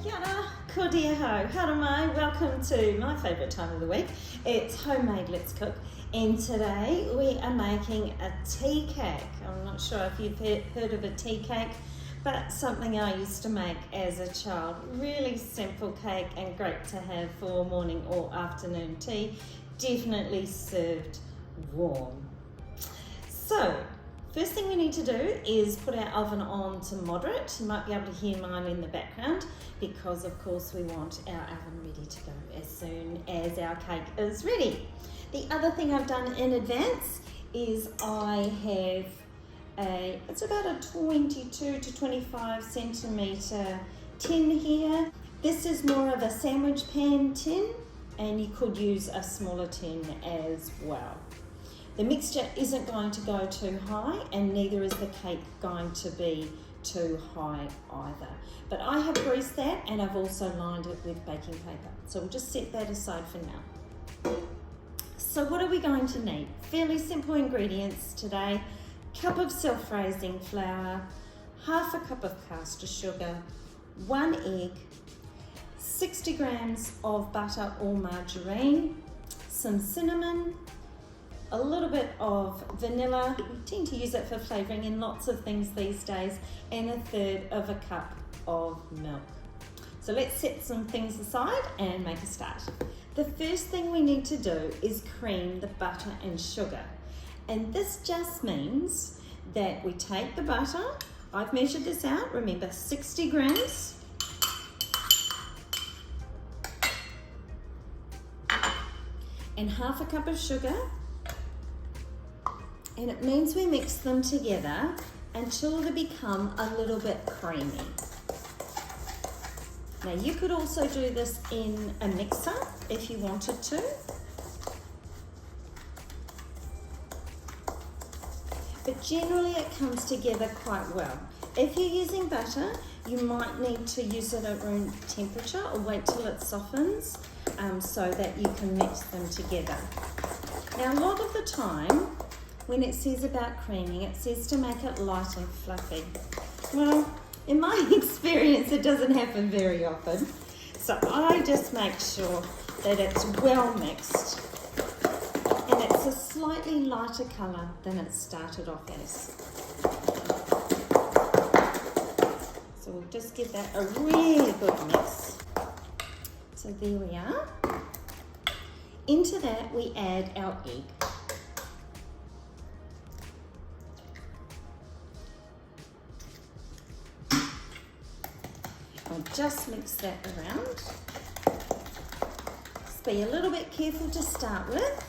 Kia ora, ko dia ho, hara mai, welcome to my favourite time of the week. It's Homemade Let's Cook, and today we are making a tea cake. I'm not sure if you've heard of a tea cake, but something I used to make as a child. Really simple cake and great to have for morning or afternoon tea, definitely served warm. So, first thing we need to do is put our oven on to moderate. You might be able to hear mine in the background because of course we want our oven ready to go as soon as our cake is ready. The other thing I've done in advance is I have it's about a 22 to 25 centimetre tin here. This is more of a sandwich pan tin, and you could use a smaller tin as well. The mixture isn't going to go too high, and neither is the cake going to be too high either. But I have greased that, and I've also lined it with baking paper. So we'll just set that aside for now. So what are we going to need? Fairly simple ingredients today. Cup of self-raising flour, half a cup of caster sugar, 1 egg, 60 grams of butter or margarine, some cinnamon, a little bit of vanilla. We tend to use it for flavouring in lots of things these days, and 1/3 of a cup of milk. So let's set some things aside and make a start. The first thing we need to do is cream the butter and sugar. And this just means that we take the butter, I've measured this out, remember 60 grams, and half a cup of sugar, and it means we mix them together until they become a little bit creamy. Now you could also do this in a mixer if you wanted to. But generally it comes together quite well. If you're using butter, you might need to use it at room temperature or wait till it softens so that you can mix them together. Now a lot of the time, when it says about creaming, it says to make it light and fluffy. Well, in my experience, it doesn't happen very often. So I just make sure that it's well mixed and it's a slightly lighter colour than it started off as. So we'll just give that a really good mix. So there we are. Into that we add our egg. I'll just mix that around. Just be a little bit careful to start with,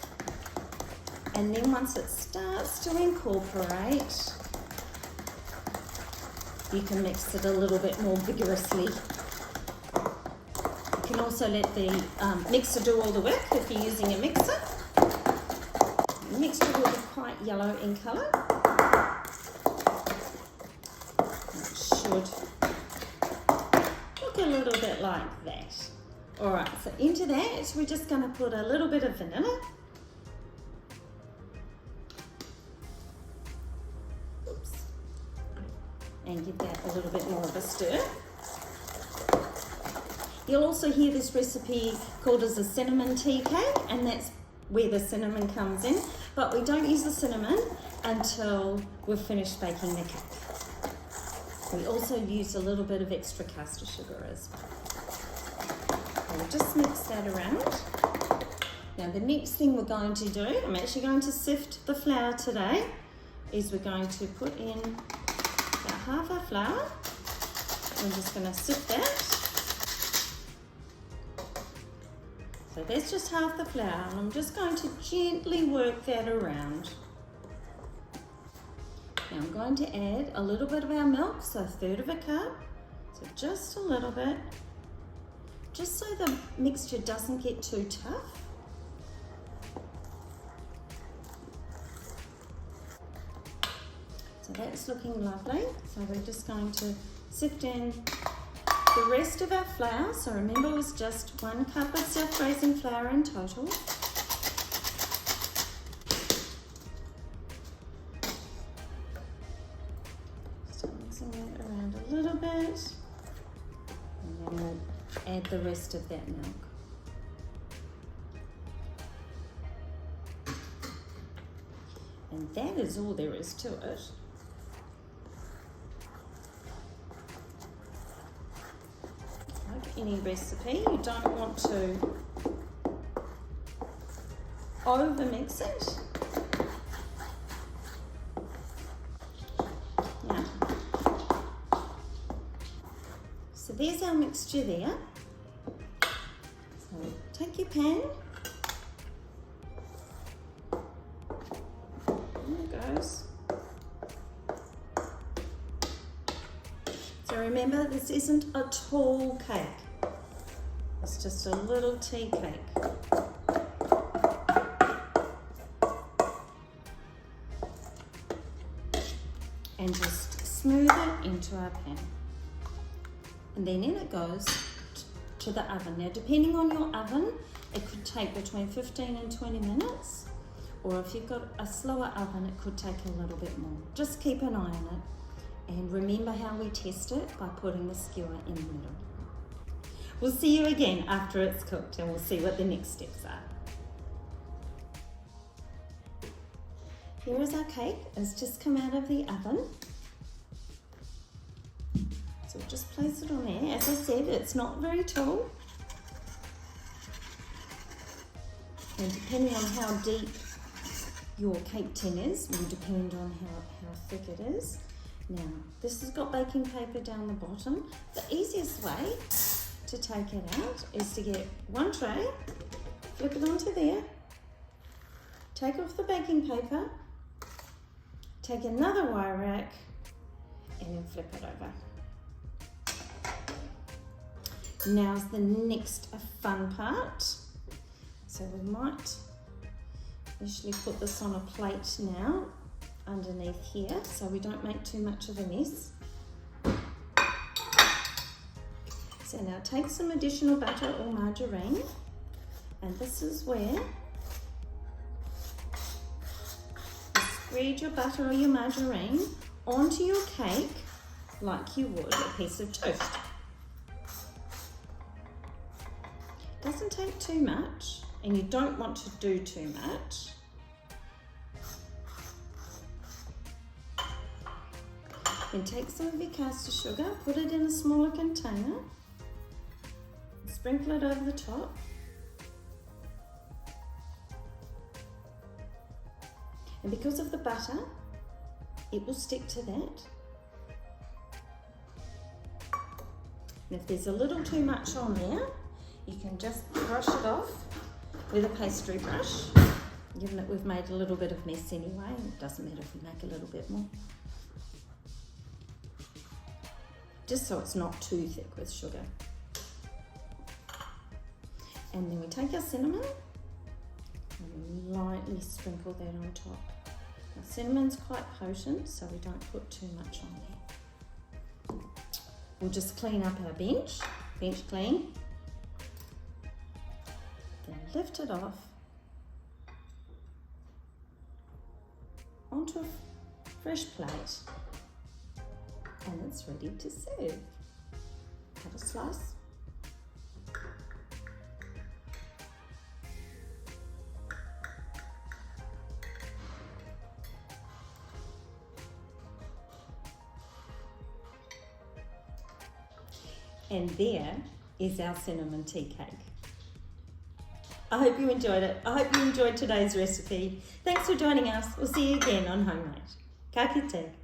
and then once it starts to incorporate, you can mix it a little bit more vigorously. You can also let the mixer do all the work if you're using a mixer. The mixture will be quite yellow in colour. It should a little bit like that. All right, so into that we're just going to put a little bit of vanilla. Oops. And give that a little bit more of a stir. You'll also hear this recipe called as a cinnamon tea cake, and that's where the cinnamon comes in, but we don't use the cinnamon until we've finished baking the cake. We also use a little bit of extra caster sugar as well. We'll just mix that around. Now the next thing we're going to do, I'm actually going to sift the flour today, is we're going to put in about half our flour. I'm just going to sift that. So that's just half the flour, and I'm just going to gently work that around. Now I'm going to add a little bit of our milk, so 1/3 of a cup, so just a little bit, just so the mixture doesn't get too tough. So that's looking lovely. So we're just going to sift in the rest of our flour. So remember, it was just 1 cup of self-raising flour in total. Mixing that around a little bit. And then we'll add the rest of that milk. And that is all there is to it. Like any recipe, you don't want to over mix it. Now, so there's our mixture there. So take your pan. Goes. So remember, this isn't a tall cake. It's just a little tea cake. And just smooth it into our pan. And then in it goes to the oven. Now, depending on your oven, it could take between 15 and 20 minutes. Or if you've got a slower oven, it could take a little bit more. Just keep an eye on it. And remember how we test it by putting the skewer in the middle. We'll see you again after it's cooked and we'll see what the next steps are. Here is our cake. It's just come out of the oven. So we'll just place it on there. As I said, it's not very tall. And depending on how deep your cake tin is will depend on how thick it is. Now, this has got baking paper down the bottom. The easiest way to take it out is to get one tray, flip it onto there, take off the baking paper, take another wire rack, and then flip it over. Now's the next fun part. So we might actually put this on a plate now underneath here so we don't make too much of a mess. So now take some additional butter or margarine, and this is where you spread your butter or your margarine onto your cake like you would a piece of toast. Doesn't take too much, and you don't want to do too much. Then take some of your caster sugar, put it in a smaller container, sprinkle it over the top. And because of the butter, it will stick to that. And if there's a little too much on there, you can just brush it off with a pastry brush. Given that we've made a little bit of mess anyway, it doesn't matter if we make a little bit more. Just so it's not too thick with sugar. And then we take our cinnamon and we lightly sprinkle that on top. Now, cinnamon's quite potent, so we don't put too much on there. We'll just clean up our bench clean. Then lift it off onto a fresh plate. And it's ready to serve. Cut a slice. And there is our cinnamon tea cake. I hope you enjoyed it. I hope you enjoyed today's recipe. Thanks for joining us. We'll see you again on Homemade. Ka kite.